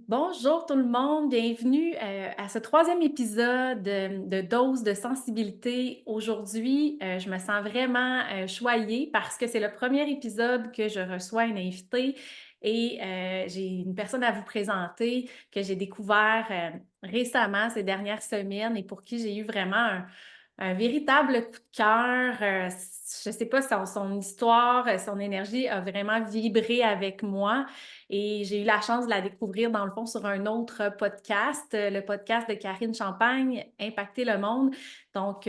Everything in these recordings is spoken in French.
Bonjour tout le monde, bienvenue à ce troisième épisode de Dose de sensibilité. Aujourd'hui, je me sens vraiment choyée parce que c'est le premier épisode que je reçois une invitée et j'ai une personne à vous présenter que j'ai découvert récemment, ces dernières semaines et pour qui j'ai eu vraiment un véritable coup de cœur. Je ne sais pas, son histoire, son énergie a vraiment vibré avec moi. Et j'ai eu la chance de la découvrir, dans le fond, sur un autre podcast, le podcast de Karine Champagne, Impacter le monde. Donc,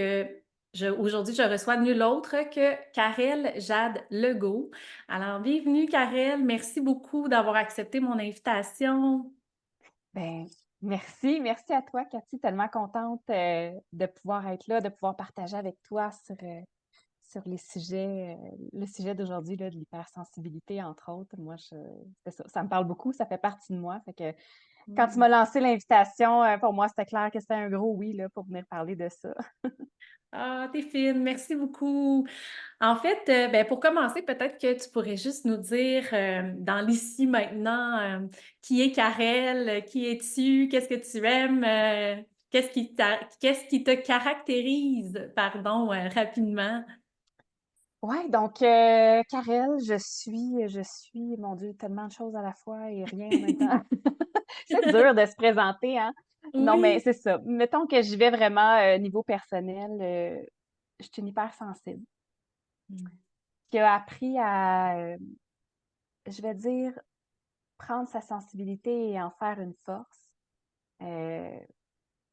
aujourd'hui, je reçois nul autre que Karel Jade Legault. Alors, bienvenue, Karel. Merci beaucoup d'avoir accepté mon invitation. Ben, merci à toi, Cathy. Tellement contente de pouvoir être là, de pouvoir partager avec toi sur les sujets, le sujet d'aujourd'hui, là, de l'hypersensibilité, entre autres. Moi, c'est ça, ça me parle beaucoup, ça fait partie de moi. Fait que quand tu Mm. m'as lancé l'invitation, pour moi, c'était clair que c'était un gros oui, là, pour venir parler de ça. Ah, t'es fine, merci beaucoup. En fait, ben, pour commencer, peut-être que tu pourrais juste nous dire dans l'ici maintenant, qui est Karel, qui es-tu, qu'est-ce que tu aimes, qu'est-ce qui te caractérise, pardon, rapidement. Ouais, donc, Karel, mon Dieu, tellement de choses à la fois et rien en même temps. C'est dur de se présenter, hein? Non, mais Oui. c'est ça. Mettons que j'y vais vraiment niveau personnel. Je suis une hypersensible Mm. qui a appris à, je vais dire, prendre sa sensibilité et en faire une force, euh,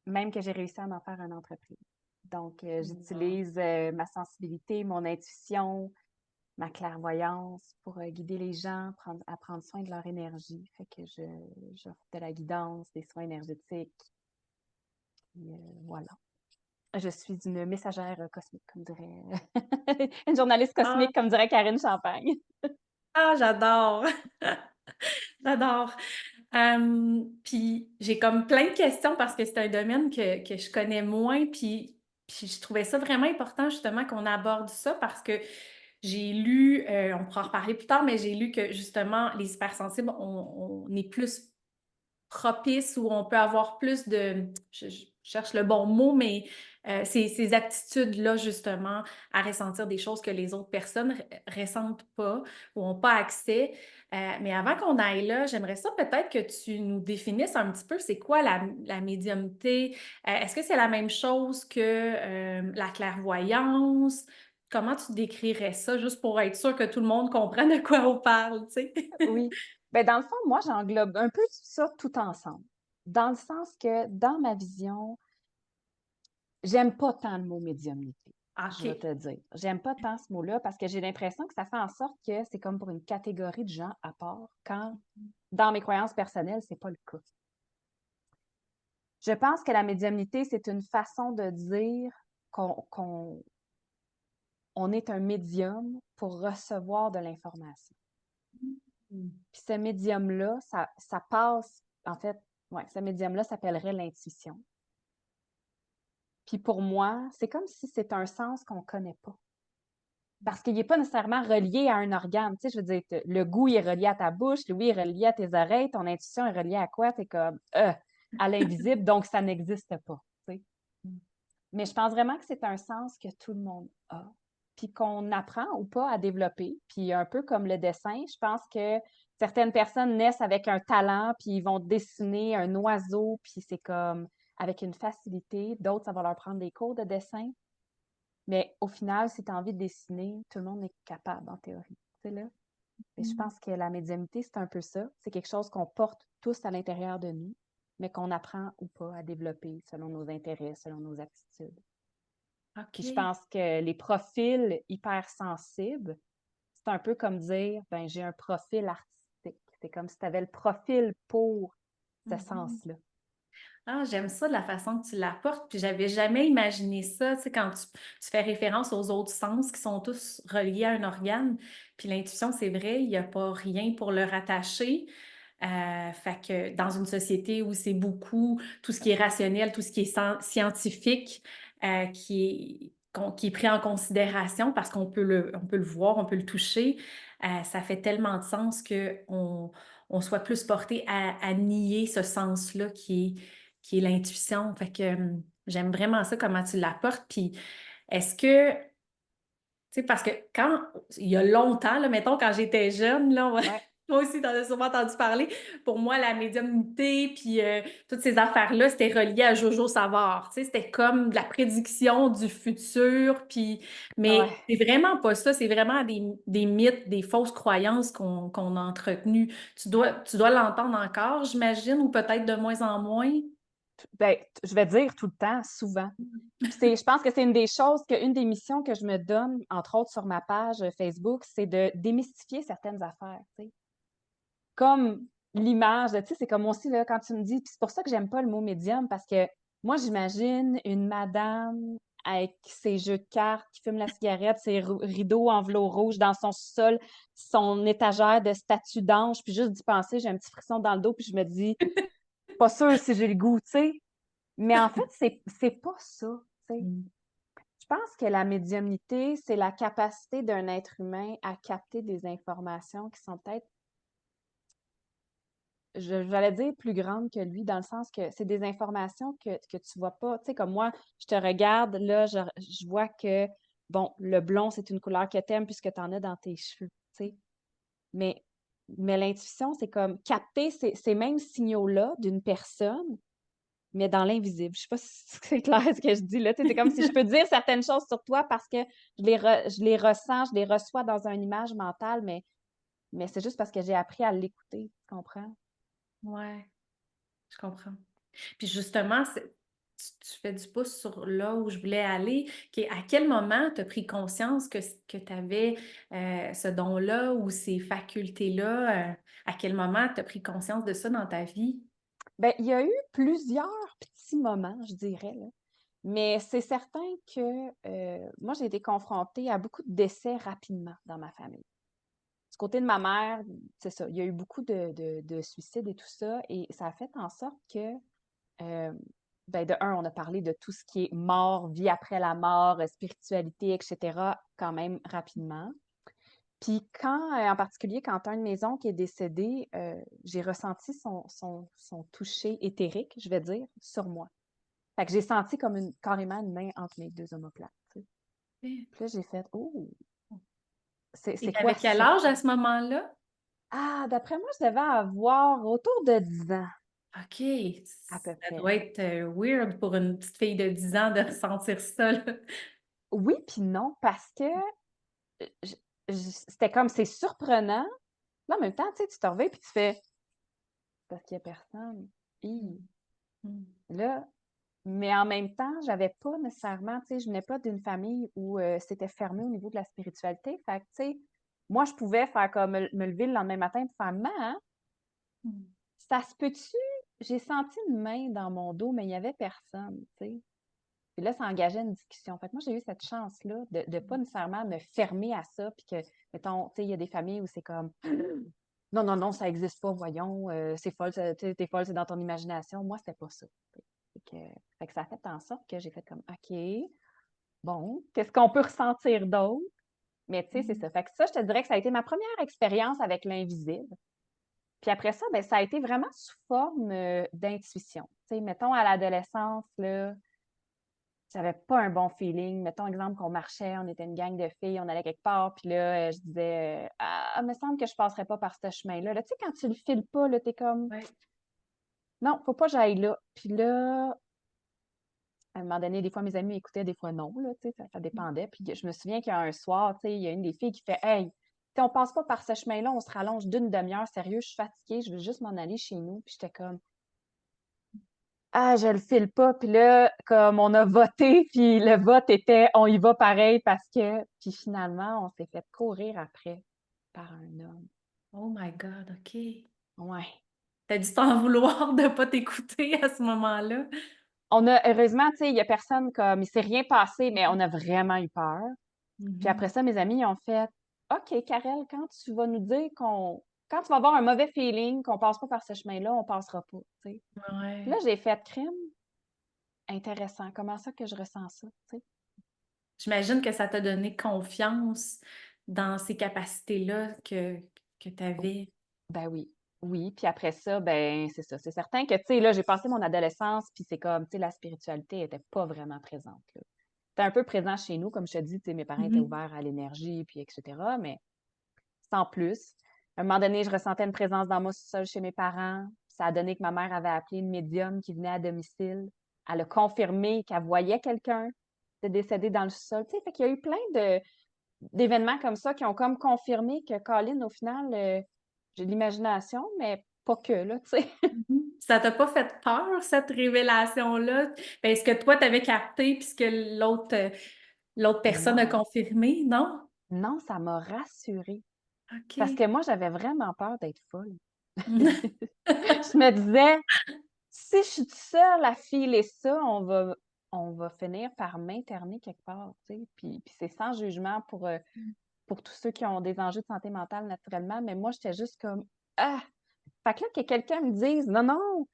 même que j'ai réussi à en faire une entreprise. Donc, Wow. j'utilise ma sensibilité, mon intuition, ma clairvoyance pour guider les gens, à prendre soin de leur énergie. Fait que j'offre de la guidance, des soins énergétiques. Puis, voilà. Je suis une messagère cosmique, comme dirait une journaliste Ah, cosmique, comme dirait Karine Champagne. ah, j'adore. J'adore. Puis j'ai comme plein de questions parce que c'est un domaine que je connais moins, puis je trouvais ça vraiment important justement qu'on aborde ça parce que j'ai lu, on pourra en reparler plus tard, mais j'ai lu que justement les hypersensibles, on est plus propice où on peut avoir plus de, je cherche le bon mot, mais ces aptitudes-là, justement, à ressentir des choses que les autres personnes ressentent pas ou n'ont pas accès. Mais avant qu'on aille là, j'aimerais ça peut-être que tu nous définisses un petit peu c'est quoi la médiumnité. Est-ce que c'est la même chose que la clairvoyance? Comment tu décrirais ça, juste pour être sûr que tout le monde comprenne de quoi on parle, tu sais? Oui. Ben, dans le fond, moi, j'englobe un peu ça tout ensemble. Dans le sens que, dans ma vision, j'aime pas tant le mot médiumnité. Je vais OK. te dire. J'aime pas tant ce mot-là parce que j'ai l'impression que ça fait en sorte que c'est comme pour une catégorie de gens à part, quand, dans mes croyances personnelles, c'est pas le cas. Je pense que la médiumnité, c'est une façon de dire qu'on on est un médium pour recevoir de l'information. Mm. Puis ce médium-là, ça passe, en fait, ouais, ce médium-là s'appellerait l'intuition. Puis pour moi, c'est comme si c'est un sens qu'on connaît pas. Parce qu'il n'est pas nécessairement relié à un organe. Tu sais, je veux dire, le goût, il est relié à ta bouche, l'ouïe est relié à tes oreilles, ton intuition est reliée à quoi? C'est comme, à l'invisible, donc ça n'existe pas. Tu sais. Mais je pense vraiment que c'est un sens que tout le monde a, puis qu'on apprend ou pas à développer. Puis un peu comme le dessin, je pense que certaines personnes naissent avec un talent, puis ils vont dessiner un oiseau, puis c'est comme avec une facilité. D'autres, ça va leur prendre des cours de dessin. Mais au final, si tu as envie de dessiner, tout le monde est capable en théorie. Tu sais, là? Et je Mm. pense que la médiumnité, c'est un peu ça. C'est quelque chose qu'on porte tous à l'intérieur de nous, mais qu'on apprend ou pas à développer selon nos intérêts, selon nos aptitudes. Puis je OK. pense que les profils hypersensibles, c'est un peu comme dire, ben j'ai un profil artistique. C'est comme si tu avais le profil pour ce Mhm. sens-là. Ah, j'aime ça de la façon que tu l'apportes, puis j'avais jamais imaginé ça, tu sais, quand tu fais référence aux autres sens qui sont tous reliés à un organe, puis l'intuition, c'est vrai, il n'y a pas rien pour le rattacher. Fait que dans une société où c'est beaucoup tout ce qui est rationnel, tout ce qui est scientifique, qui est pris en considération parce qu'on peut on peut le voir, on peut le toucher, ça fait tellement de sens que on soit plus porté à nier ce sens-là qui est l'intuition. Fait que j'aime vraiment ça, comment tu l'apportes. Puis est-ce que, tu sais, parce que quand, il y a longtemps, là, mettons, quand j'étais jeune, là, Ouais, toi aussi, t'en as sûrement entendu parler. Pour moi, la médiumnité, puis toutes ces affaires-là, c'était relié à Jojo Savard. Tu sais, c'était comme de la prédiction du futur, puis... ouais. Mais c'est vraiment pas ça. C'est vraiment des mythes, des fausses croyances qu'on a entretenues. Tu dois l'entendre encore, j'imagine, ou peut-être de moins en moins. Ben, je vais dire tout le temps, souvent. Puis je pense que c'est une des missions que je me donne, entre autres sur ma page Facebook, c'est de démystifier certaines affaires, tu sais. Comme l'image, tu sais, c'est comme moi aussi, là, quand tu me dis, puis c'est pour ça que j'aime pas le mot médium, parce que moi, j'imagine une madame avec ses jeux de cartes, qui fume la cigarette, ses rideaux en velours rouge dans son sol, son étagère de statues d'ange, puis juste d'y penser, j'ai un petit frisson dans le dos, puis je me dis, pas sûr si j'ai le goût, tu sais. Mais en fait, c'est pas ça, tu sais. Mm. Je pense que la médiumnité, c'est la capacité d'un être humain à capter des informations qui sont peut-être, j'allais dire plus grandes que lui, dans le sens que c'est des informations que tu vois pas. Tu sais, comme moi, je te regarde, là, je vois que, bon, le blond, c'est une couleur que t'aimes puisque tu en as dans tes cheveux, tu sais. Mais, mais l'intuition, c'est comme capter ces mêmes signaux-là d'une personne, mais dans l'invisible. Je sais pas si c'est clair ce que je dis là. Tu sais, c'est comme si je peux dire certaines choses sur toi parce que je les ressens, je les reçois dans une image mentale, mais c'est juste parce que j'ai appris à l'écouter, tu comprends? Ouais, je comprends. Puis justement, tu fais du pouce sur là où je voulais aller. À quel moment tu as pris conscience que tu avais ce don-là ou ces facultés-là? À quel moment tu as pris conscience de ça dans ta vie? Ben, il y a eu plusieurs petits moments, je dirais, là. Mais c'est certain que moi, j'ai été confrontée à beaucoup de décès rapidement dans ma famille. Du côté de ma mère, c'est ça, il y a eu beaucoup de suicides et tout ça, et ça a fait en sorte que Euh, ben de un, on a parlé de tout ce qui est mort, vie après la mort, spiritualité, etc., quand même rapidement. Puis quand, en particulier, quand un de mes oncles est décédé, j'ai ressenti son toucher éthérique, je vais dire, sur moi. Fait que j'ai senti comme carrément une main entre mes deux omoplates, tu sais. Et Puis là, j'ai fait, oh, tu c'est quoi avais quel ça? âge à ce moment-là? Ah, d'après moi, je devais avoir autour de 10 ans, OK, à peu ça près. doit être weird pour une petite fille de 10 ans de ressentir ça, là. Oui, puis non, parce que je- c'était comme, c'est surprenant. Là, en même temps, tu sais, tu te réveilles puis tu fais parce qu'il y a personne. Hi. Mm. Mm. Là, mais en même temps, j'avais pas nécessairement, tu sais, je venais pas d'une famille où c'était fermé au niveau de la spiritualité. Fait que, tu sais, moi, je pouvais faire comme me lever le lendemain matin et faire maman, Mm. ça se peut-tu? J'ai senti une main dans mon dos, mais il y avait personne, tu sais. Puis là, ça engageait une discussion. Fait que moi, j'ai eu cette chance-là de ne pas nécessairement me fermer à ça, puis que, mettons, tu sais, il y a des familles où c'est comme non, non, non, ça n'existe pas, voyons, c'est folle, t'es folle, c'est dans ton imagination. Moi, c'était pas ça. Fait que ça a fait en sorte que j'ai fait comme OK, bon, qu'est-ce qu'on peut ressentir d'autre? Mais tu sais, c'est Mm. ça. Fait que ça, je te dirais que ça a été ma première expérience avec l'invisible. Puis après ça, ben, ça a été vraiment sous forme d'intuition. Tu sais, mettons à l'adolescence, là, j'avais pas un bon feeling. Mettons, exemple, qu'on marchait, on était une gang de filles, on allait quelque part, puis là, je disais, ah, il me semble que je passerais pas par ce chemin-là. Là, tu sais, quand tu le files pas, là, t'es comme, Ouais. non, faut pas que j'aille là. Puis là, à un moment donné, des fois, mes amis écoutaient, des fois, non, là, tu sais, ça dépendait. Puis je me souviens qu'il y a un soir, tu sais, il y a une des filles qui fait, hey, tu sais, on passe pas par ce chemin-là, on se rallonge d'une demi-heure, sérieux, je suis fatiguée, je veux juste m'en aller chez nous. Puis j'étais comme, ah, je le file pas. Puis là, comme on a voté, puis le vote était on y va pareil parce que. Puis finalement, on s'est fait courir après par un homme. Oh my God, OK. Ouais. T'as dû t'en vouloir de pas t'écouter à ce moment-là. On a, heureusement, tu sais, il y a personne comme, il s'est rien passé, mais on a vraiment eu peur. Puis Mhm. après ça, mes amis ils ont fait OK, Karel, quand tu vas nous dire quand tu vas avoir un mauvais feeling, qu'on passe pas par ce chemin-là, on passera pas, tu sais. Puis là, Ouais. j'ai fait crime. Intéressant. Comment ça que je ressens ça, tu sais? J'imagine que ça t'a donné confiance dans ces capacités-là que tu avais. Ben oui. Oui, puis après ça, ben, c'est ça. C'est certain que, tu sais, là, j'ai passé mon adolescence, puis c'est comme, tu sais, la spiritualité était pas vraiment présente, là. C'était un peu présent chez nous, comme je te dis, tu sais, mes parents étaient Mhm. ouverts à l'énergie, puis et cetera, mais sans plus. À un moment donné, je ressentais une présence dans moi seule chez mes parents. Ça a donné que ma mère avait appelé une médium qui venait à domicile. Elle a confirmé qu'elle voyait quelqu'un de décédé dans le sol. Tu sais, fait qu'il y a eu plein d'événements comme ça qui ont comme confirmé que Colin, au final, j'ai de l'imagination, mais pas que, là, tu sais. Mhm. Ça t'a pas fait peur, cette révélation-là? Ben, est-ce que toi, t'avais capté, puisque l'autre personne a Non, confirmé, non? non, ça m'a rassurée. Parce OK. que moi, j'avais vraiment peur d'être folle. Je me disais, si je suis toute seule à filer ça, on va finir par m'interner quelque part, tu sais. Puis c'est sans jugement pour tous ceux qui ont des enjeux de santé mentale naturellement, mais moi, j'étais juste comme «Ah!» Fait que là, que quelqu'un me dise: «Non, non,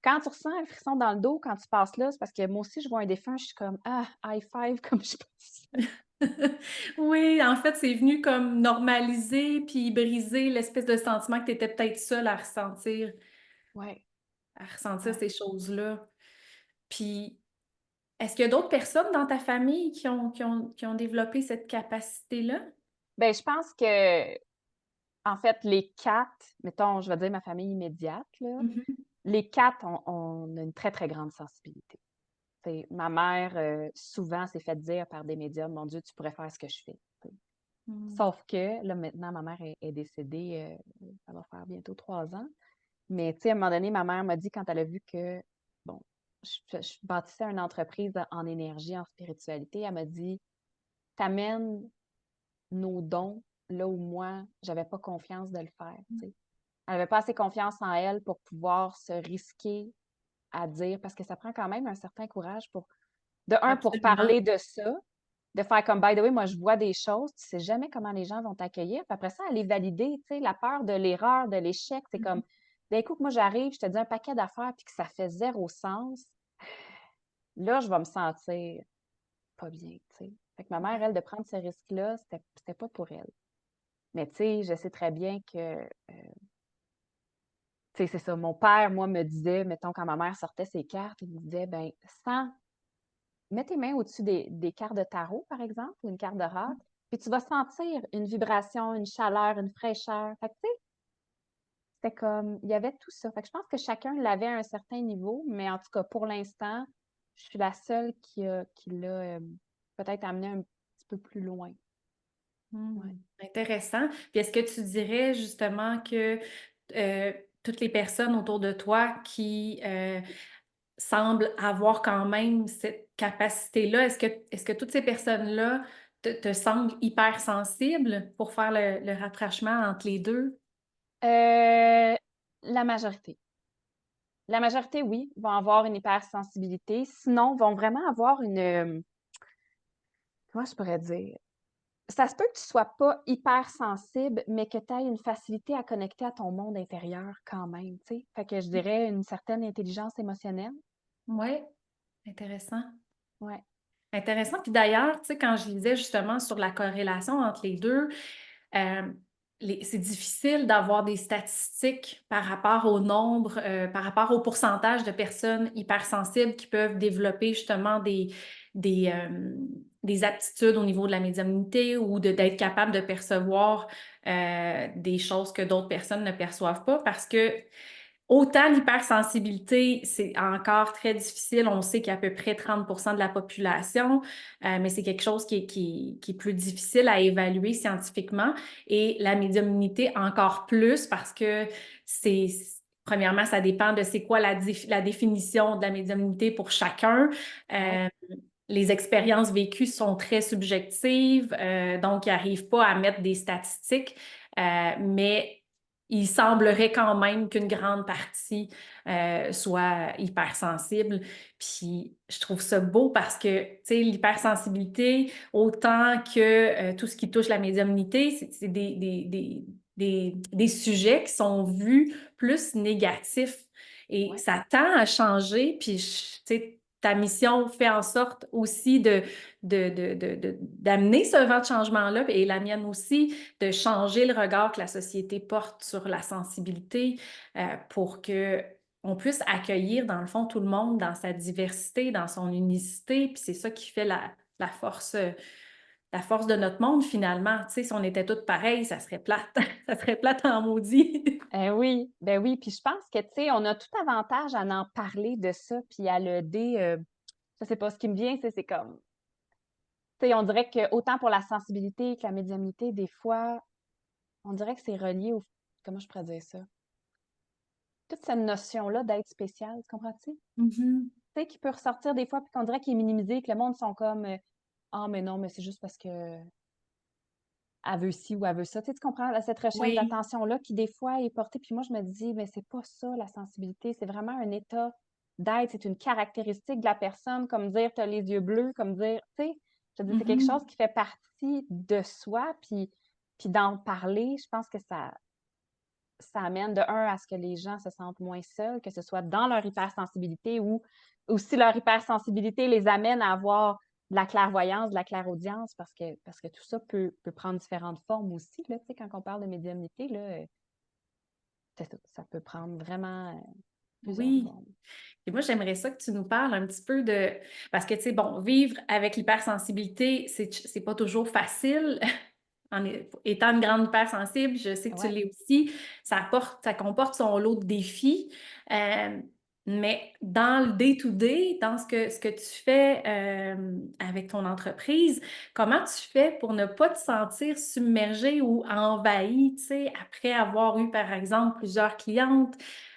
quand tu ressens un frisson dans le dos quand tu passes là, c'est parce que moi aussi je vois un défunt», je suis comme «Ah, high five», comme je pense. Oui, en fait, c'est venu comme normaliser puis briser l'espèce de sentiment que tu étais peut-être seule Ouais, à ressentir ouais. ces choses-là. Puis, est-ce qu'il y a d'autres personnes dans ta famille qui ont développé cette capacité-là? Ben, je pense que en fait, les 4, mettons, je vais dire ma famille immédiate, là, Mhm. les 4, on a une très, très grande sensibilité. Tu ma mère, souvent s'est fait dire par des médiums: «Mon Dieu, tu pourrais faire ce que je fais», tu sais. Mm. Sauf que là, maintenant, ma mère est décédée, ça va faire bientôt 3 ans. Mais tu sais, à un moment donné, ma mère m'a dit quand elle a vu que, bon, je bâtissais une entreprise en énergie, en spiritualité, elle m'a dit: «Tu nos dons là où moi, j'avais pas confiance de le faire», tu sais. Elle avait pas assez confiance en elle pour pouvoir se risquer à dire parce que ça prend quand même un certain courage pour Absolument. parler de ça, de faire comme: «By the way, moi, je vois des choses, tu sais jamais comment les gens vont t'accueillir». Puis après ça, aller valider, tu sais, la peur de l'erreur, de l'échec, c'est Mhm. comme, d'un coup que moi j'arrive, je te dis un paquet d'affaires puis que ça fait zéro sens, là, je vais me sentir pas bien, tu sais. Fait que ma mère, Ouais. elle, de prendre ce risque-là, c'était pas pour elle. Mais tu sais, je sais très bien que, tu sais, c'est ça, mon père, moi, me disait, mettons, quand ma mère sortait ses cartes, il me disait: «Ben, sans mets tes mains au-dessus des cartes de tarot, par exemple, ou une carte de race, puis tu vas sentir une vibration, une chaleur, une fraîcheur». Fait que, tu sais, c'était comme il y avait tout ça. Fait que je pense que chacun l'avait à un certain niveau, mais en tout cas, pour l'instant, je suis la seule qui l'a, peut-être amené un petit peu plus loin. Ouais. Hmm. Intéressant. Puis est-ce que tu dirais justement que euh, toutes les personnes autour de toi qui semblent avoir quand même cette capacité-là, est-ce que toutes ces personnes-là te semblent hyper sensibles pour faire le rapprochement entre les deux? La majorité. La majorité, oui, vont avoir une hypersensibilité, sinon vont vraiment avoir comment je pourrais dire? Ça se peut que tu sois pas hypersensible, mais que tu aies une facilité à connecter à ton monde intérieur quand même, tu sais? Fait que je dirais une certaine intelligence émotionnelle. Oui, intéressant. Ouais, Intéressant. Puis d'ailleurs, tu sais, quand je lisais justement sur la corrélation entre les deux, euh, c'est difficile d'avoir des statistiques par rapport au nombre, par rapport au pourcentage de personnes hypersensibles qui peuvent développer justement des, euh, des aptitudes au niveau de la médiumnité ou d'être capable de percevoir des choses que d'autres personnes ne perçoivent pas parce que autant l'hypersensibilité, c'est encore très difficile. On sait qu'il y a à peu près 30% de la population, mais c'est quelque chose qui est plus difficile à évaluer scientifiquement. Et la médiumnité encore plus parce que c'est, premièrement, ça dépend de c'est quoi la définition de la médiumnité pour chacun. ouais, Euh, les expériences vécues sont très subjectives, donc ils n'arrivent pas à mettre des statistiques, mais il semblerait quand même qu'une grande partie soit hypersensible. Puis je trouve ça beau parce que, tu sais, l'hypersensibilité, autant que tout ce qui touche la médiumnité, c'est des sujets qui sont vus plus négatifs. Et ouais. ça tend à changer. Puis, tu sais, ta mission fait en sorte aussi d'amener ce vent de changement-là, et la mienne aussi, de changer le regard que la société porte sur la sensibilité pour que on puisse accueillir, dans le fond, tout le monde dans sa diversité, dans son unicité, puis c'est ça qui fait la force de notre monde, finalement. Tu sais, si on était toutes pareilles, ça serait plate. Ça serait plate en maudit. Oui, ben oui, puis je pense que, tu sais, on a tout avantage à en parler de ça, puis à le je sais pas, ce qui me vient, c'est comme, tu sais, on dirait que autant pour la sensibilité que la médiumnité, des fois, on dirait que c'est relié au comment je pourrais dire ça? Toute cette notion-là d'être spécial, tu comprends-tu? Mhm. Tu sais, qui peut ressortir des fois, puis qu'on dirait qu'il est minimisé, que le monde sont comme, «Ah mais non, mais c'est juste parce que elle veut ci ou elle veut ça». Tu sais, tu comprends? Là, cette recherche Oui. d'attention-là qui, des fois, est portée puis moi, je me dis: «Mais c'est pas ça la sensibilité, c'est vraiment un état d'être, c'est une caractéristique de la personne», comme dire: «Tu as les yeux bleus», comme dire tu sais? Je veux dire, c'est quelque chose Mhm. qui fait partie de soi, puis d'en parler, je pense que ça amène de un à ce que les gens se sentent moins seuls, que ce soit dans leur hypersensibilité ou si leur hypersensibilité les amène à avoir de la clairvoyance, de la clairaudience, parce que tout ça peut prendre différentes formes aussi, là, tu sais, quand on parle de médiumnité, là, c'est ça peut prendre vraiment, plusieurs Oui. formes. Et moi, j'aimerais ça que tu nous parles un petit peu de... Parce que, tu sais, bon, vivre avec l'hypersensibilité, c'est pas toujours facile. Étant une grande hypersensible, je sais que tu Ouais, l'es aussi. Ça comporte son lot de défis. Euh, mais dans le day-to-day, dans ce que tu fais avec ton entreprise, comment tu fais pour ne pas te sentir submergée ou envahie, tu sais, après avoir eu, par exemple, plusieurs clientes?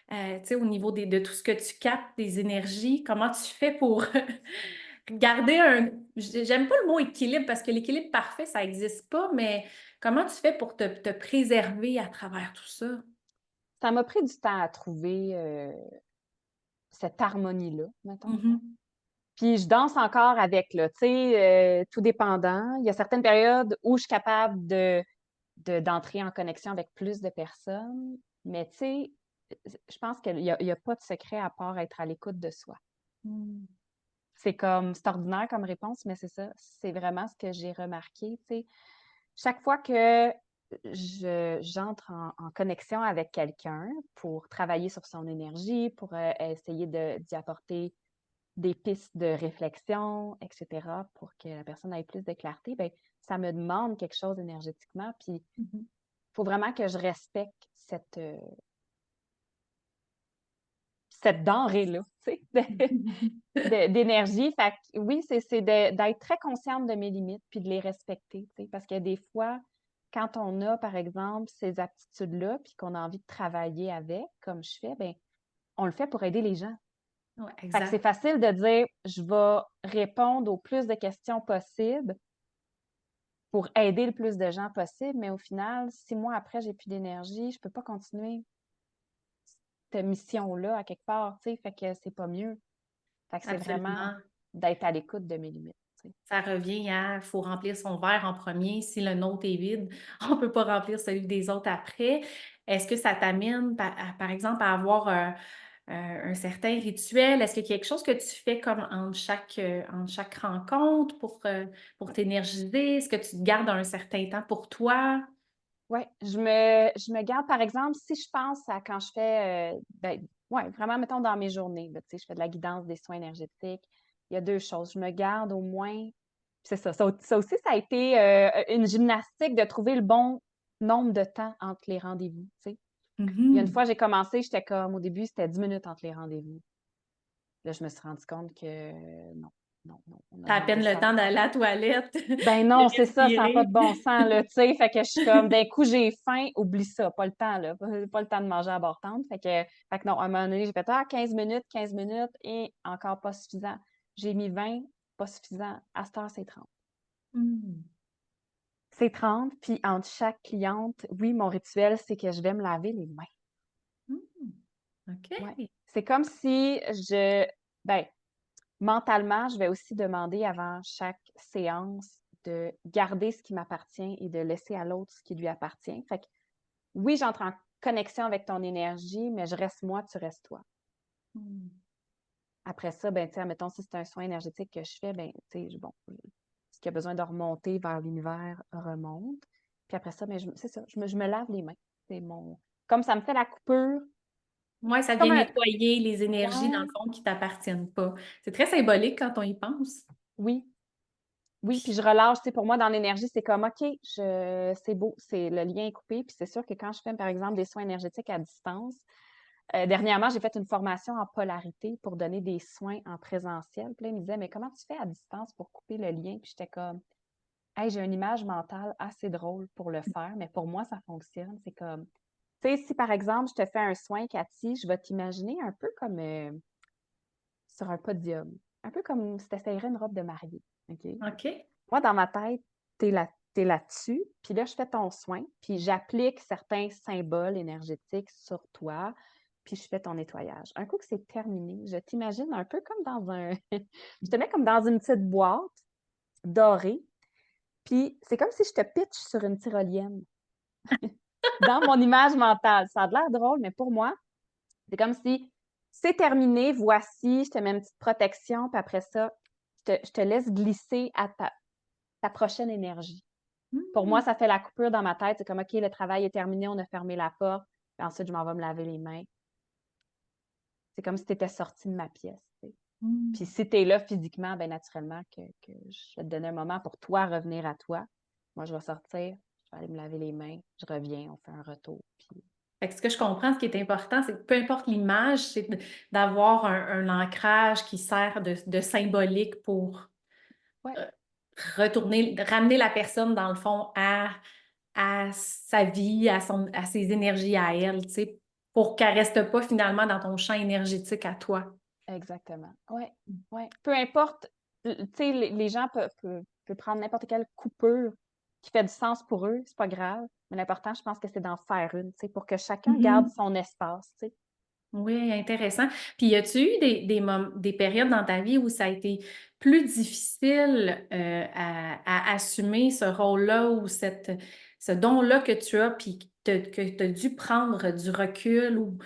Tu sais, au niveau de tout ce que tu captes, des énergies, comment tu fais pour garder un... J'aime pas le mot équilibre parce que l'équilibre parfait, ça n'existe pas, mais comment tu fais pour te préserver à travers tout ça? ça m'a pris du temps à trouver, cette harmonie-là, mettons. Mhm. Puis je danse encore avec, là, tu sais, tout dépendant. Il y a certaines périodes où je suis capable d'entrer en connexion avec plus de personnes, mais tu sais, je pense qu'il y a pas de secret à part être à l'écoute de soi. Mm. C'est ordinaire comme réponse, mais c'est ça, c'est vraiment ce que j'ai remarqué, tu sais. Chaque fois que j'entre en connexion avec quelqu'un pour travailler sur son énergie, pour, essayer d'y apporter des pistes de réflexion, et cetera, pour que la personne ait plus de clarté, ben ça me demande quelque chose énergétiquement, puis il Mhm. faut vraiment que je respecte cette denrée-là, tu sais, d'énergie. Fait que oui, c'est d'être très consciente de mes limites, puis de les respecter, tu sais, parce que des fois, quand on a, par exemple, ces aptitudes-là, puis qu'on a envie de travailler avec, comme je fais, ben on le fait pour aider les gens. Ouais, Fait que c'est exact. facile de dire: «Je vais répondre au plus de questions possibles pour aider le plus de gens possible», mais au final, 6 mois après, j'ai plus d'énergie, je peux pas continuer cette mission-là à quelque part, tu sais? Fait que c'est pas mieux. Fait que c'est vraiment Absolument. d'être à l'écoute de mes limites, tu sais? Ça revient à, faut remplir son verre en premier. Si le nôtre est vide, on peut pas remplir celui des autres après. Est-ce que ça t'amène, par exemple, à avoir un certain rituel? Est-ce qu'il y a quelque chose que tu fais comme entre chaque rencontre pour t'énergiser? Est-ce que tu te gardes un certain temps pour toi? Ouais, je me garde, par exemple, si je pense à quand je fais, ben, ouais, vraiment, mettons, dans mes journées, là, tu sais, je fais de la guidance, des soins énergétiques. Il y a 2 choses. Je me garde au moins c'est ça aussi, ça a été, une gymnastique de trouver le bon nombre de temps entre les rendez-vous, tu sais. Il y a une fois, Mhm. j'ai commencé, j'étais comme au début, c'était 10 minutes entre les rendez-vous. Là, je me suis rendu compte que non, non, non, on a T'as à demandé peine le ça. temps d'aller à la toilette, Ben de non, c'est ça a pas respirer. de bon sens, là, tu sais. Fait que je suis comme, d'un coup, j'ai faim, oublie ça, pas le temps, là, pas le temps de manger à bord tente. Fait que non, à un moment donné, j'ai fait, 15 minutes et encore pas suffisant. J'ai mis 20, pas suffisant. À cette heure, c'est 30. Mm. C'est 30, puis entre chaque cliente, oui, mon rituel, c'est que je vais me laver les mains. Mm. Ouais. OK. C'est comme si ben, mentalement, je vais aussi demander avant chaque séance de garder ce qui m'appartient et de laisser à l'autre ce qui lui appartient. Fait que oui, j'entre en connexion avec ton énergie, mais je reste moi, tu restes toi. Mm. après ça, ben, tu sais, admettons, si c'est un soin énergétique que je fais, ben, tu sais, bon, ce qui a besoin de remonter vers l'univers remonte. Puis après ça, ben, c'est ça, je me lave les mains. C'est mon... Comme ça me fait la coupure, Ouais, ça comme vient un... nettoyer les énergies, dans le Ouais, fond, qui t'appartiennent pas. C'est très symbolique quand on y pense. oui, oui, puis je relâche, tu sais, pour moi, dans l'énergie, c'est comme, OK, c'est beau, c'est le lien est coupé. Puis c'est sûr que quand je fais, par exemple, des soins énergétiques à distance, dernièrement, j'ai fait une formation en polarité pour donner des soins en présentiel. Puis là, il me disait, mais comment tu fais à distance pour couper le lien? Puis j'étais comme, hey, j'ai une image mentale assez drôle pour le faire, mais pour moi, ça fonctionne. C'est comme, tu sais, si par exemple, je te fais un soin, Cathy, je vais t'imaginer un peu comme sur un podium, un peu comme si tu essayerais une robe de mariée. OK? OK? Moi, dans ma tête, t'es là-dessus, puis là, je fais ton soin, puis j'applique certains symboles énergétiques sur toi, puis je fais ton nettoyage. Un coup que c'est terminé, je t'imagine un peu comme dans un... je te mets comme dans une petite boîte dorée, puis c'est comme si je te pitch sur une tyrolienne dans mon image mentale. Ça a l'air drôle, mais pour moi, c'est comme si c'est terminé, voici, je te mets une petite protection, puis après ça, je te laisse glisser à ta prochaine énergie. Pour moi, Hmm. ça fait la coupure dans ma tête. C'est comme, OK, le travail est terminé, on a fermé la porte, puis ensuite, je m'en vais me laver les mains. C'est comme si tu étais sorti de ma pièce. Tu sais. Hmm. Puis si tu es là physiquement, bien naturellement, que je vais te donner un moment pour toi revenir à toi. Moi, je vais sortir, je vais aller me laver les mains, je reviens, on fait un retour. Puis... Fait que ce que je comprends, ce qui est important, c'est que peu importe l'image, c'est d'avoir un ancrage qui sert de symbolique pour Ouais, euh, ramener la personne, dans le fond, à sa vie, à ses énergies à elle, tu sais, pour qu'elle reste pas finalement dans ton champ énergétique à toi. exactement. Ouais, ouais. Peu importe, tu sais, les gens peuvent prendre n'importe quelle coupure qui fait du sens pour eux, c'est pas grave. Mais l'important, je pense que c'est d'en faire une, tu sais, pour que chacun garde Mhm. son espace, tu sais. Oui, intéressant. Puis, y a-tu eu des périodes dans ta vie où ça a été plus difficile à assumer ce rôle-là ou ce don-là que tu as, puis que tu as dû prendre du recul ou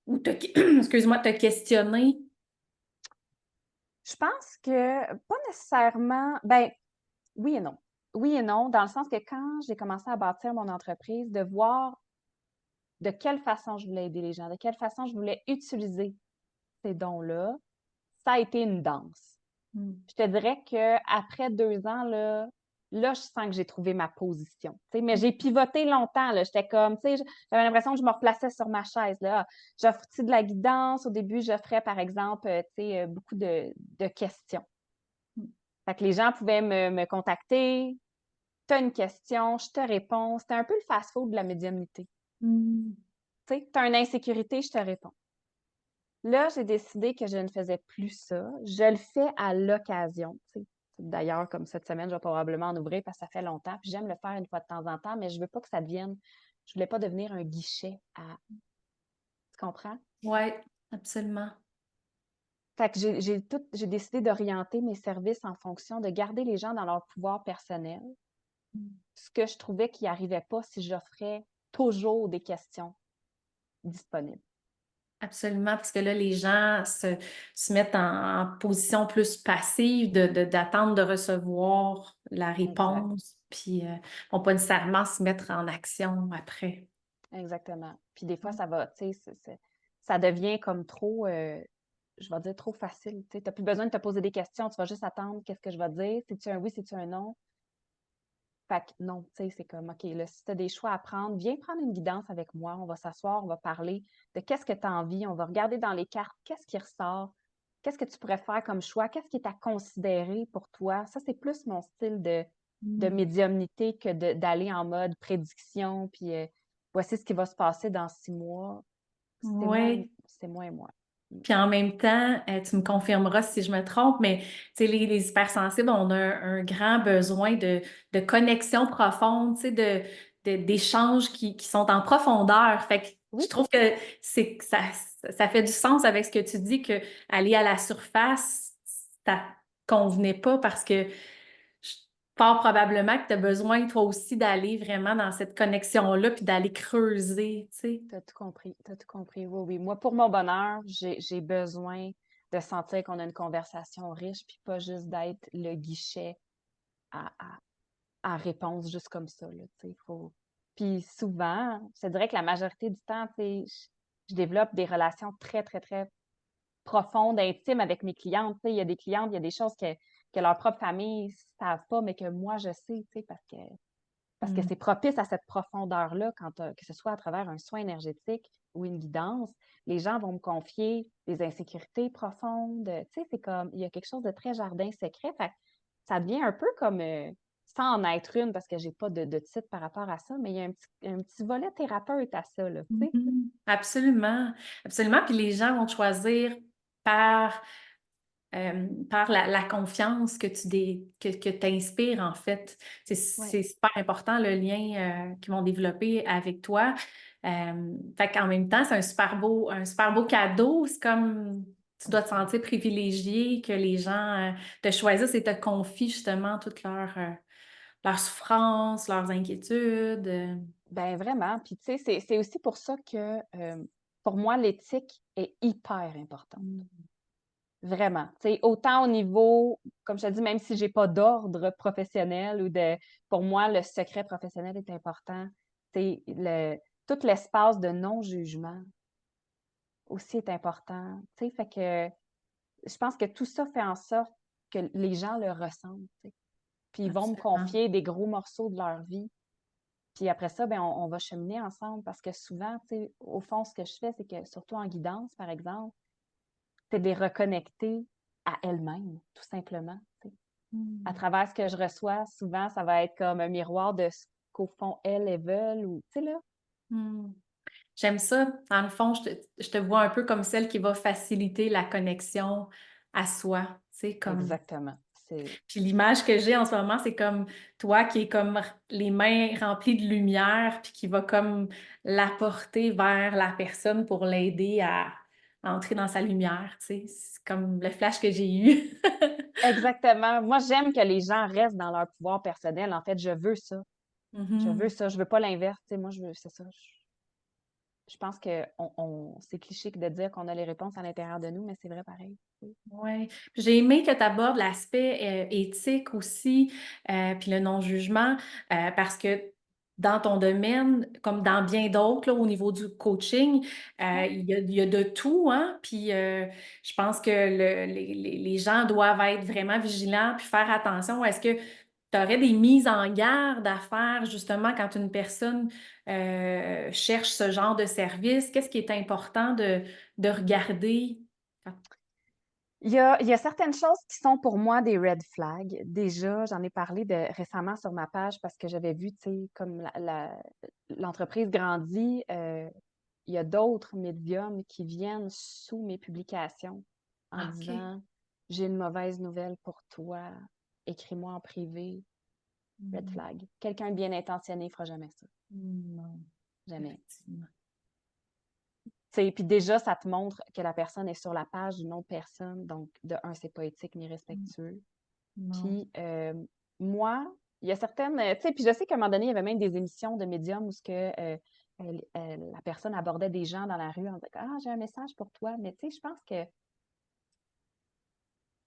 excuse-moi, te questionner? Je pense que pas nécessairement, ben oui et non. Oui et non, dans le sens que quand j'ai commencé à bâtir mon entreprise, de voir de quelle façon je voulais aider les gens, de quelle façon je voulais utiliser ces dons-là, ça a été une danse. Hmm. Je te dirais qu'après 2 ans, là, je sens que j'ai trouvé ma position. Tu sais, mais j'ai pivoté longtemps. Là. J'étais comme, tu sais, j'avais l'impression que je me replaçais sur ma chaise. Là. J'offre de la guidance. Au début, j'offrais, par exemple, tu sais, beaucoup de questions. Fait que les gens pouvaient me contacter. Tu as une question, je te réponds. C'était un peu le fast-food de la médiumnité. Hmm. Tu sais, tu as une insécurité, je te réponds. Là, j'ai décidé que je ne faisais plus ça. Je le fais à l'occasion. Tu sais. D'ailleurs, comme cette semaine, je vais probablement en ouvrir parce que ça fait longtemps. Puis j'aime le faire une fois de temps en temps, mais je veux pas que ça devienne. Je voulais pas devenir un guichet à. Tu comprends? Oui, absolument. Fait que j'ai décidé d'orienter mes services en fonction de garder les gens dans leur pouvoir personnel, ce que je trouvais qui n'y arrivait pas si j'offrais toujours des questions disponibles. Absolument, parce que là, les gens se mettent en position plus passive d'attendre de recevoir la Exact. réponse, puis vont pas nécessairement se mettre en action après. Exactement. Puis des fois, ça va, tu sais, ça devient comme trop, je vais dire trop facile. Tu n'as plus besoin de te poser des questions, tu vas juste attendre qu'est-ce que je vais dire. C'est-tu un oui, c'est-tu un non? Fait que non, tu sais, c'est comme, OK, là, si tu as des choix à prendre, viens prendre une guidance avec moi. On va s'asseoir, on va parler de qu'est-ce que tu as envie. On va regarder dans les cartes, qu'est-ce qui ressort, qu'est-ce que tu pourrais faire comme choix, qu'est-ce qui est à considérer pour toi. Ça, c'est plus mon style de Mm. médiumnité que d'aller en mode prédiction, puis voici ce qui va se passer dans 6 mois. Oui. C'est moins moi. Mm. Puis en même temps, tu me confirmeras si je me trompe, mais tu sais, les hypersensibles, on a un grand besoin de connexion profonde, tu sais, d'échanges qui sont en profondeur. Fait que Oui, je trouve que ça fait du sens avec ce que tu dis que aller à la surface, ça convenait pas parce que je fort probablement que tu as besoin toi aussi d'aller vraiment dans cette connexion-là puis d'aller creuser, tu sais. tu as tout compris. Tu as tout compris. Oui, oui. Moi, pour mon bonheur, j'ai besoin. de sentir qu'on a une conversation riche, puis pas juste d'être le guichet à, à réponse juste comme ça, là, tu sais, faut... Puis souvent, je te dirais que la majorité du temps, tu sais, je développe des relations très, très, très profonde, intime avec mes clientes. Tu sais, il y a des clientes, il y a des choses que leur propre famille ne savent pas, mais que moi, je sais, tu sais, parce que Mm. c'est propice à cette profondeur-là, que ce soit à travers un soin énergétique ou une guidance. Les gens vont me confier des insécurités profondes. Tu sais, c'est comme, il y a quelque chose de très jardin secret. Fait que ça devient un peu comme, sans en être une, parce que j'ai pas de titre par rapport à ça, mais il y a un petit volet thérapeute à ça, là, tu sais. Mhm. Absolument, absolument. Puis les gens vont te choisir par, par la confiance que que t'inspires, en fait. Ouais. C'est super important, le lien qu'ils vont développer avec toi. Fait qu'en même temps, c'est un super beau cadeau. C'est comme tu dois te sentir privilégié que les gens te choisissent et te confient justement toutes leurs souffrances, leurs inquiétudes. Ben vraiment. Puis tu sais, c'est aussi pour ça que pour moi, l'éthique est hyper importante. Vraiment. Tu sais, autant au niveau, comme je te dis, même si j'ai pas d'ordre professionnel ou de, pour moi, le secret professionnel est important. Tu sais, tout l'espace de non-jugement aussi est important. Tu sais, fait que je pense que tout ça fait en sorte que les gens le ressentent. Tu sais. Puis ils vont me Absolument. confier des gros morceaux de leur vie. Puis après ça, ben, on va cheminer ensemble parce que souvent, tu sais, au fond, ce que je fais, c'est que surtout en guidance, par exemple, c'est de les reconnecter à elles-mêmes, tout simplement. Tu sais. À Mm. travers ce que je reçois, souvent, ça va être comme un miroir de ce qu'au fond, elles veulent ou, tu sais, là. Mm. J'aime ça. Dans le fond, je te vois un peu comme celle qui va faciliter la connexion à soi. Tu sais, comme... Exactement. C'est Puis l'image que j'ai en ce moment, c'est comme toi qui est comme les mains remplies de lumière, puis qui va comme l'apporter vers la personne pour l'aider à entrer dans sa lumière. Tu sais, c'est comme le flash que j'ai eu. exactement. Moi, j'aime que les gens restent dans leur pouvoir personnel. En fait, je veux ça. Je veux Mhm. ça. Je veux pas l'inverse. Tu sais, moi, je veux, c'est ça. Je pense que c'est cliché que de dire qu'on a les réponses à l'intérieur de nous, mais c'est vrai pareil. Tu sais. Oui. J'ai aimé que tu abordes l'aspect éthique aussi, puis le non-jugement, parce que dans ton domaine, comme dans bien d'autres, là, au niveau du coaching, Ouais. il y a de tout, hein? Puis je pense que les gens doivent être vraiment vigilants puis faire attention. Est-ce que tu aurais des mises en garde à faire justement quand une personne cherche ce genre de service? Qu'est-ce qui est important de regarder? Il y a certaines choses qui sont pour moi des red flags. Déjà, j'en ai parlé récemment sur ma page parce que j'avais vu, tu sais, comme l'entreprise grandit, il y a d'autres médiums qui viennent sous mes publications en OK. disant, j'ai une mauvaise nouvelle pour toi, écris-moi en privé, red Mm. flag. Quelqu'un de bien intentionné fera jamais ça. Non, Jamais. effectivement. Tu sais, puis déjà, ça te montre que la personne est sur la page d'une autre personne. Donc, de un, c'est pas éthique ni Mm. respectueux. Non. Puis moi, il y a certaines, tu sais, puis je sais qu'à un moment donné, il y avait même des émissions de médiums où ce que la personne abordait des gens dans la rue en disant ah, j'ai un message pour toi. Mais tu sais, je pense que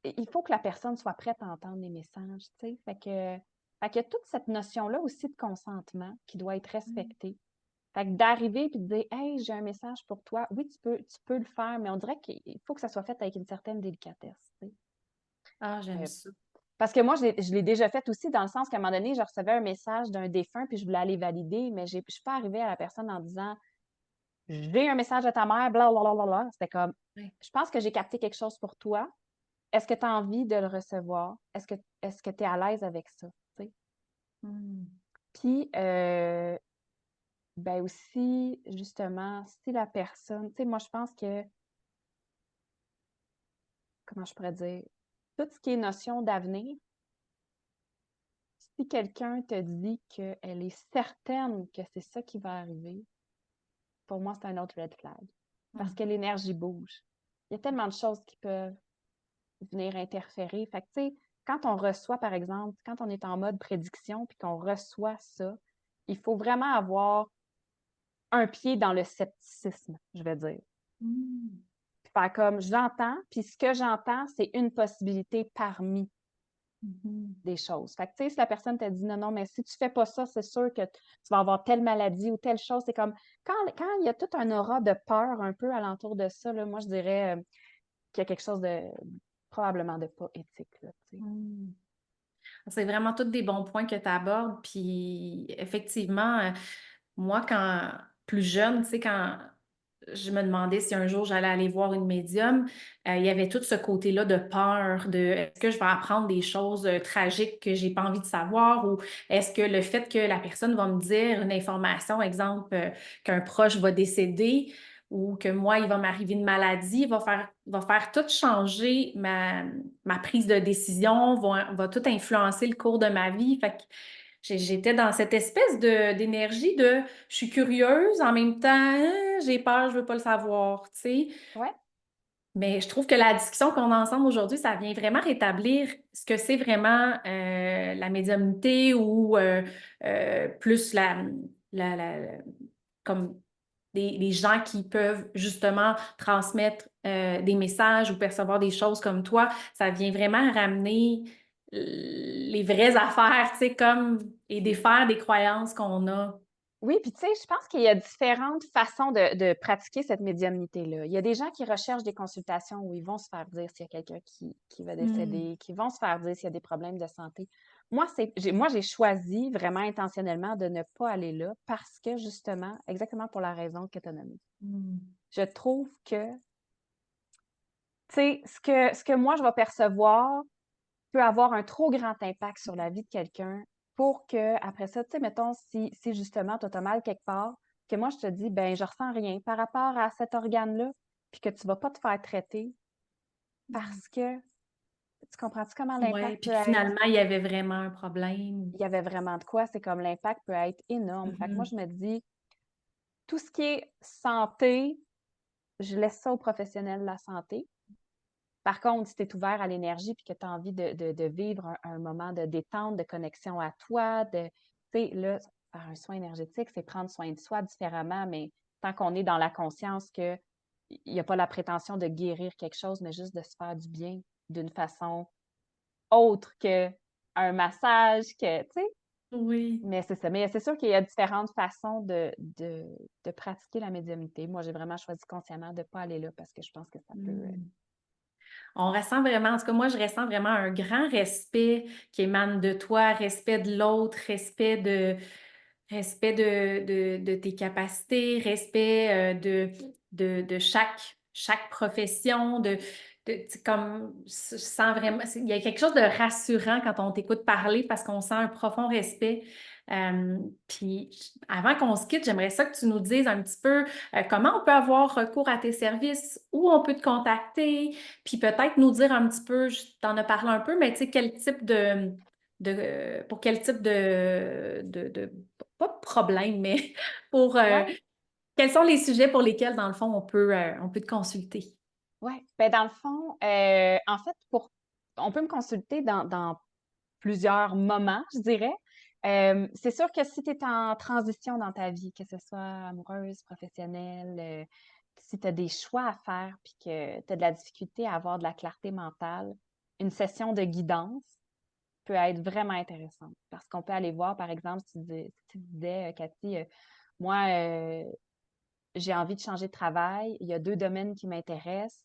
il faut que la personne soit prête à entendre les messages, tu sais. Fait qu'il y a toute cette notion-là aussi de consentement qui doit être Mm. respectée. Fait que d'arriver puis de dire hey, j'ai un message pour toi. Oui, tu peux le faire, mais on dirait qu'il faut que ça soit fait avec une certaine délicatesse, tu sais. Ah, j'aime Euh, ça. Parce que moi, je l'ai déjà fait aussi dans le sens qu'à un moment donné, je recevais un message d'un défunt puis je voulais aller valider, mais je suis pas arrivée à la personne en disant j'ai un message de ta mère, blablabla. C'était comme Ouais. je pense que j'ai capté quelque chose pour toi. Est-ce que tu as envie de le recevoir? Est-ce que tu es à l'aise avec ça? Tu sais? Mm. Puis, ben aussi, justement, si la personne, tu sais, moi, je pense que, comment je pourrais dire, tout ce qui est notion d'avenir, si quelqu'un te dit qu'elle est certaine que c'est ça qui va arriver, pour moi, c'est un autre red flag. Parce Mm. que l'énergie bouge. Il y a tellement de choses qui peuvent venir interférer. Fait que, tu sais, quand on reçoit, par exemple, quand on est en mode prédiction puis qu'on reçoit ça, il faut vraiment avoir un pied dans le scepticisme, je vais dire. Mm. faire comme j'entends, puis ce que j'entends, c'est une possibilité parmi des choses. Fait que, tu sais, si la personne t'a dit non, non, mais si tu fais pas ça, c'est sûr que tu vas avoir telle maladie ou telle chose. C'est comme quand il y a tout un aura de peur un peu alentour de ça, là, moi, je dirais qu'il y a quelque chose de probablement de pas éthique, là, tu sais. Mm. C'est vraiment tous des bons points que tu abordes. Puis effectivement, moi, quand plus jeune, tu sais, quand je me demandais si un jour j'allais aller voir une médium, il y avait tout ce côté-là de peur, de est-ce que je vais apprendre des choses tragiques que j'ai pas envie de savoir, ou est-ce que le fait que la personne va me dire une information, exemple, qu'un proche va décéder ou que moi, il va m'arriver une maladie, va faire tout changer ma prise de décision, va tout influencer le cours de ma vie. Fait que j'étais dans cette espèce d'énergie de je suis curieuse, en même temps, j'ai peur, je veux pas le savoir, tu sais. Ouais. Mais je trouve que la discussion qu'on a ensemble aujourd'hui, ça vient vraiment rétablir ce que c'est vraiment la médiumnité ou plus comme des gens qui peuvent justement transmettre des messages ou percevoir des choses comme toi. Ça vient vraiment ramener les vraies affaires, tu sais, comme et défaire des croyances qu'on a. Oui, puis tu sais, je pense qu'il y a différentes façons de pratiquer cette médiumnité-là. Il y a des gens qui recherchent des consultations où ils vont se faire dire s'il y a quelqu'un qui va Hmm. décéder, qui vont se faire dire s'il y a des problèmes de santé. Moi, j'ai choisi vraiment intentionnellement de ne pas aller là parce que justement, exactement pour la raison que tu as nommée. Hmm. Je trouve que, tu sais, ce que moi je vais percevoir peut avoir un trop grand impact sur la vie de quelqu'un pour que, après ça, tu sais, mettons, si justement, tu as mal quelque part, que moi, je te dis, ben, je ressens rien par rapport à cet organe-là, puis que tu vas pas te faire traiter parce que, tu comprends-tu comment Ouais, l'impact puis peut que être? finalement, il y avait vraiment un problème. Il y avait vraiment de quoi? C'est comme l'impact peut être énorme. Fait que moi, Mhm. je me dis, tout ce qui est santé, je laisse ça aux professionnels de la santé. Par contre, si tu es ouvert à l'énergie puis que tu as envie de vivre un moment de détente, de connexion à toi, tu sais, là, faire un soin énergétique, c'est prendre soin de soi différemment, mais tant qu'on est dans la conscience qu'il n'y a pas la prétention de guérir quelque chose, mais juste de se faire du bien d'une façon autre que un massage, que, tu sais. Oui. Mais c'est ça. Mais c'est sûr qu'il y a différentes façons de pratiquer la médiumnité. Moi, j'ai vraiment choisi consciemment de ne pas aller là parce que je pense que ça peut. Hmm. On ressent vraiment, en tout cas, moi, je ressens vraiment un grand respect qui émane de toi, respect de l'autre, respect de tes capacités, respect de chaque profession, tu sais, comme, je sens vraiment, il y a quelque chose de rassurant quand on t'écoute parler parce qu'on sent un profond respect. Puis, avant qu'on se quitte, j'aimerais ça que tu nous dises un petit peu comment on peut avoir recours à tes services, où on peut te contacter, puis peut-être nous dire un petit peu, t'en as parlé un peu, mais tu sais, quel type pour quel type pas de problème, mais pour Ouais. quels sont les sujets pour lesquels, dans le fond, on peut te consulter? Ouais, ben dans le fond, en fait, on peut me consulter dans plusieurs moments, je dirais. C'est sûr que si tu es en transition dans ta vie, que ce soit amoureuse, professionnelle, si tu as des choix à faire puis que tu as de la difficulté à avoir de la clarté mentale, une session de guidance peut être vraiment intéressante parce qu'on peut aller voir, par exemple, si tu disais, Cathy, moi, j'ai envie de changer de travail, il y a 2 domaines qui m'intéressent.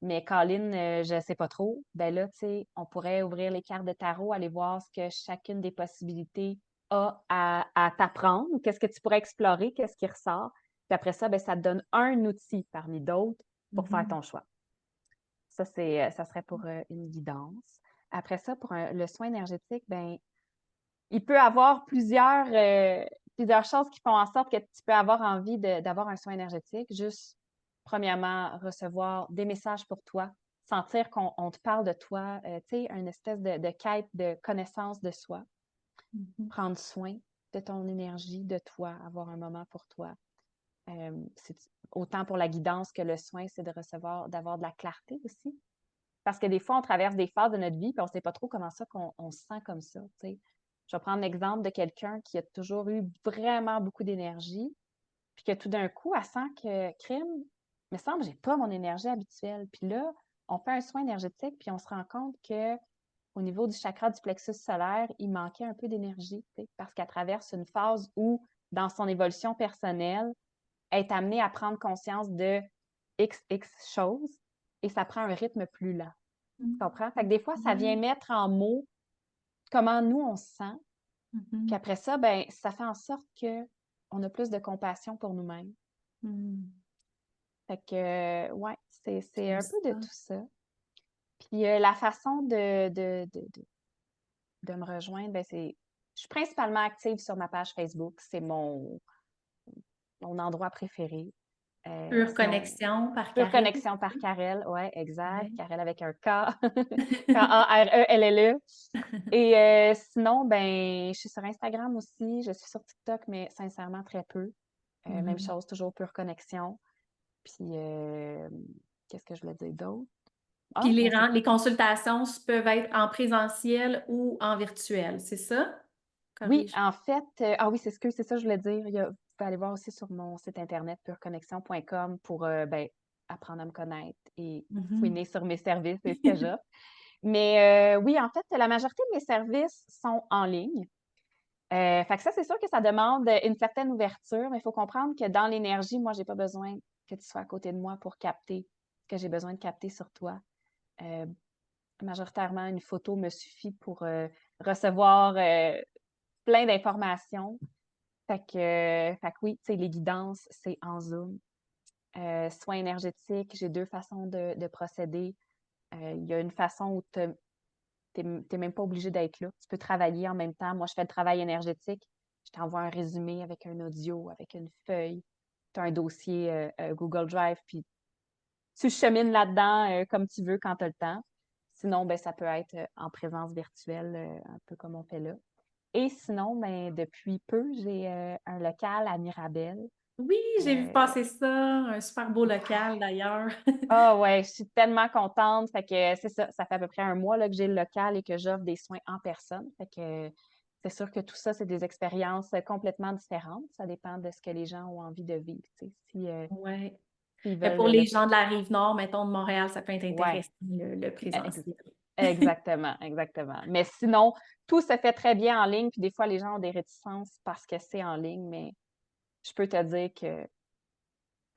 Mais Colin, je sais pas trop. Ben là, tu sais, on pourrait ouvrir les cartes de tarot, aller voir ce que chacune des possibilités a à t'apprendre, ou qu'est-ce que tu pourrais explorer, qu'est-ce qui ressort. Puis après ça, ben, ça te donne un outil parmi d'autres pour faire Mhm. ton choix. Ça serait pour une guidance. Après ça, pour le soin énergétique, ben, il peut avoir plusieurs choses qui font en sorte que tu peux avoir envie d'avoir un soin énergétique. Juste, premièrement, recevoir des messages pour toi, sentir qu'on te parle de toi, tu sais, une espèce de quête de connaissance de soi, Mhm. prendre soin de ton énergie, de toi, avoir un moment pour toi. C'est autant pour la guidance que le soin, c'est de recevoir, d'avoir de la clarté aussi. Parce que des fois, on traverse des phases de notre vie, puis on ne sait pas trop comment ça qu'on se sent comme ça, tu sais. Je vais prendre l'exemple de quelqu'un qui a toujours eu vraiment beaucoup d'énergie, puis que tout d'un coup, elle sent que, crime, me semble, j'ai pas mon énergie habituelle. Puis là, on fait un soin énergétique, puis on se rend compte que au niveau du chakra du plexus solaire, il manquait un peu d'énergie, tu sais, parce qu'elle traverse une phase où, dans son évolution personnelle, elle est amenée à prendre conscience de XX choses et ça prend un rythme plus lent. Tu comprends? Fait que des fois, ça vient Ouais. mettre en mots comment nous, on se sent. Puis Mhm. après ça, ben, ça fait en sorte que on a plus de compassion pour nous-mêmes. Mhm. Fait que, ouais, c'est J'aime un peu de ça. tout ça. Puis la façon de me rejoindre, ben, je suis principalement active sur ma page Facebook. C'est mon endroit préféré. Pure Sinon, connexion par Pure Karel. Connexion par Karel, ouais, exact. Ouais. Karel avec un K. Karellele. Et sinon, ben, je suis sur Instagram aussi. Je suis sur TikTok, mais sincèrement, très peu. Même Mhm. chose, toujours Pure Connexion. Puis, qu'est-ce que je voulais dire d'autre? Puis Ah, ben, c'est les consultations peuvent être en présentiel ou en virtuel, c'est ça? Oui, Corrige. en fait, ah oui, c'est ça que je voulais dire. Vous pouvez aller voir aussi sur mon site internet pureconnexion.com pour ben, apprendre à me connaître et Mhm. fouiner sur mes services et ce que j'offre. Mais oui, en fait, la majorité de mes services sont en ligne. Fait que ça, c'est sûr que ça demande une certaine ouverture, mais il faut comprendre que dans l'énergie, moi, j'ai pas besoin que tu sois à côté de moi pour capter ce que j'ai besoin de capter sur toi. Euh, Majoritairement, une photo me suffit pour recevoir plein d'informations. Fait que oui, tu sais, les guidances, c'est en Zoom. Soins énergétiques, j'ai deux façons de procéder. Il y a une façon où t'es même pas obligé d'être là. Tu peux travailler en même temps. Moi, je fais le travail énergétique. Je t'envoie un résumé avec un audio, avec une feuille. Tu as un dossier Google Drive, puis tu chemines là-dedans comme tu veux quand tu as le temps. Sinon, ben, ça peut être en présence virtuelle, un peu comme on fait là. Et sinon, ben, depuis peu, j'ai un local à Mirabel. Oui, j'ai vu Euh, passer ça, un super beau local ouais. d'ailleurs. Ah ouais, je suis tellement contente. Fait que c'est ça, ça fait à peu près un mois là, que j'ai le local et que j'offre des soins en personne. Fait que c'est sûr que tout ça, c'est des expériences complètement différentes. Ça dépend de ce que les gens ont envie de vivre. Tu sais. Si, Ouais. s'ils Mais veulent pour les gens de la rive nord, mettons de Montréal, ça peut être ouais, intéressant, le ex- présentiel. exactement, exactement. Mais sinon, tout se fait très bien en ligne. Puis des fois, les gens ont des réticences parce que c'est en ligne, mais je peux te dire que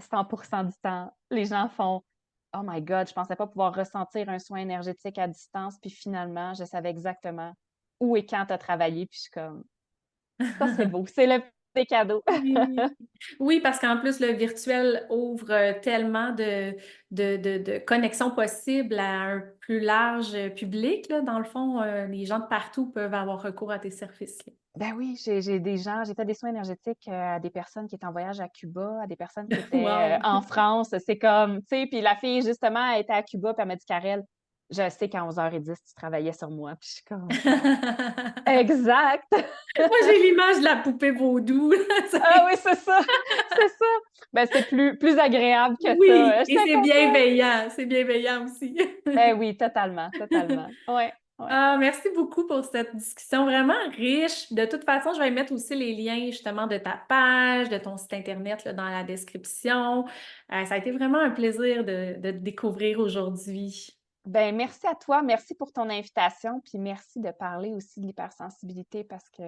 100% du temps, les gens font Oh my God, je pensais pas pouvoir ressentir un soin énergétique à distance, puis finalement, je savais exactement où et quand tu as travaillé, puis je suis comme ça, c'est beau, c'est le petit cadeau. Oui. Oui, parce qu'en plus, le virtuel ouvre tellement de connexions possibles à un plus large public, là. Dans le fond, les gens de partout peuvent avoir recours à tes services, là. Ben oui, j'ai des gens, j'ai fait des soins énergétiques à des personnes qui étaient en voyage à Cuba, à des personnes qui étaient Wow! en France. C'est comme, tu sais, puis la fille, justement, elle était à Cuba, puis elle m'a dit, Karel, je sais qu'à 11h10, tu travaillais sur moi. Puis je suis comme, exact! Moi, j'ai l'image de la poupée vaudou, là. Ah oui, c'est ça, c'est ça. Ben, c'est plus agréable que ça. Oui, et J'étais contente. c'est bienveillant aussi. Ben oui, totalement, totalement. Ouais, ouais. Ah, merci beaucoup pour cette discussion vraiment riche. De toute façon, je vais mettre aussi les liens justement de ta page, de ton site Internet là, dans la description. Ça a été vraiment un plaisir de te découvrir aujourd'hui. Ben merci à toi, merci pour ton invitation, puis merci de parler aussi de l'hypersensibilité parce que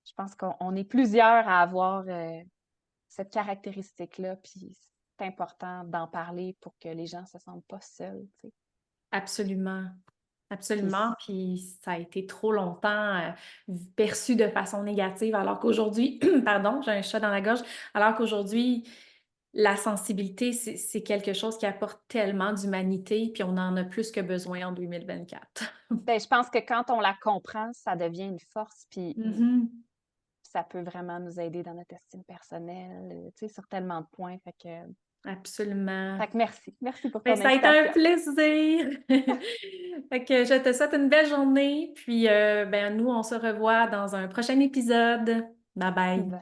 je pense qu'on est plusieurs à avoir cette caractéristique-là, puis c'est important d'en parler pour que les gens se sentent pas seuls, tu sais. Absolument. Puis Absolument. Puis ça a été trop longtemps perçu de façon négative, alors qu'aujourd'hui, pardon, j'ai un chat dans la gorge, alors qu'aujourd'hui, la sensibilité, c'est quelque chose qui apporte tellement d'humanité, puis on en a plus que besoin en 2024. ben, je pense que quand on la comprend, ça devient une force, puis Mhm. ça peut vraiment nous aider dans notre estime personnelle, tu sais, sur tellement de points. Absolument. Fait que merci. Merci pour Ben, ton ça a été un invitation. plaisir. Fait que je te souhaite une belle journée, puis ben, nous, on se revoit dans un prochain épisode. Bye bye.